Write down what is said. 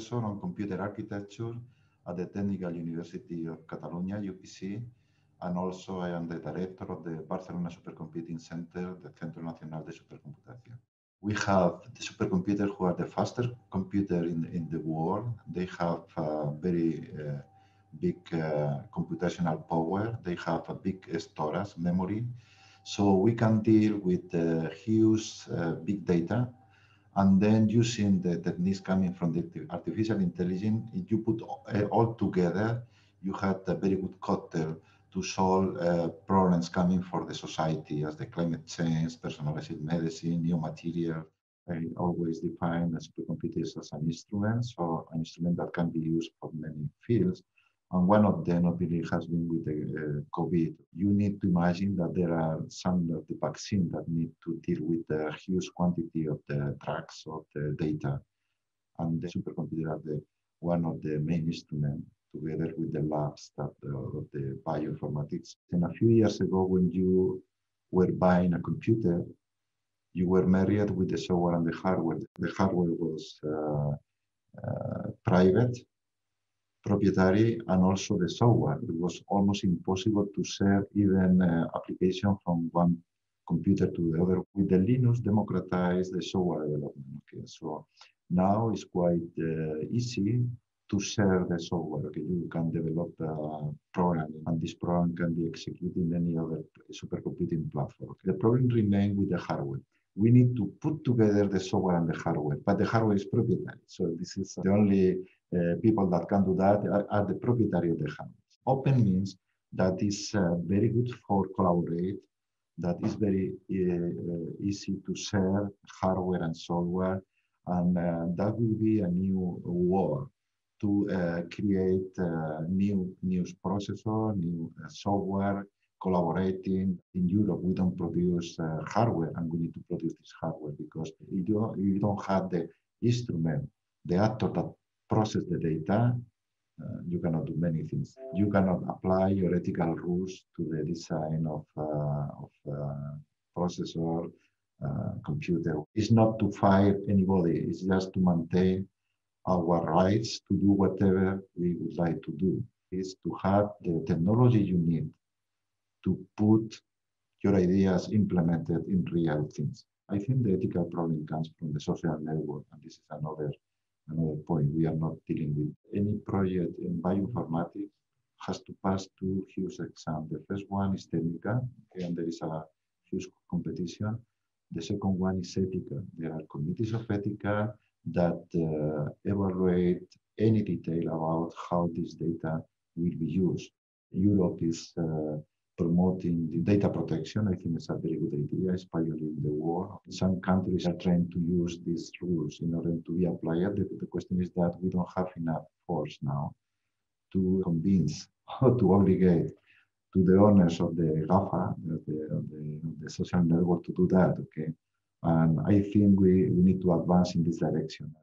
professor on computer architecture at the Technical University of Catalunya, UPC, and also I am the director of the Barcelona Supercomputing Center, the Centro Nacional de Supercomputación. We have the supercomputers who are the fastest computer in the world. They have very big computational power. They have a big storage memory. So we can deal with huge big data. And then using the techniques coming from the artificial intelligence, if you put all together, you have a very good cocktail to solve problems coming for the society as the climate change, personalized medicine, new material. I always define supercomputers as an instrument, so an instrument that can be used for many fields. And one of them obviously has been with the COVID. You need to imagine that there are some of the vaccines that need to deal with the huge quantity of the drugs, of the data. And the supercomputer are one of the main instruments together with the labs of the bioinformatics. And a few years ago, when you were buying a computer, you were married with the software and the hardware. The hardware was private, proprietary, and also the software. It was almost impossible to share even application from one computer to the other. With the Linux, democratize the software development. Okay, so now it's quite easy to share the software. Okay, you can develop a program, and this program can be executed in any other supercomputing platform. The problem remains with the hardware. We need to put together the software and the hardware, but the hardware is proprietary. So this is the only people that can do that are the proprietary of the hardware. Open means that is very good for collaborate, that is very easy to share hardware and software, and that will be a new war to create new processor, new software, collaborating. In Europe, we don't produce hardware, and we need to produce this hardware because you don't have the instrument, the actor that process the data. You cannot do many things. You cannot apply your ethical rules to the design of processor, computer. It's not to fire anybody. It's just to maintain our rights to do whatever we would like to do. Is to have the technology you need to put your ideas implemented in real things. I think the ethical problem comes from the social network, and this is another point. We are not dealing with any project in bioinformatics has to pass two huge exams. The first one is technical, okay, and there is a huge competition. The second one is ethical. There are committees of ethical that evaluate any detail about how this data will be used. Europe is promoting the data protection. I think it's a very good idea. It's pioneering the world. Some countries are trying to use these rules in order to be applied. The question is that we don't have enough force now to convince or to obligate to the owners of the GAFA, the social network, to do that. Okay, and I think we need to advance in this direction.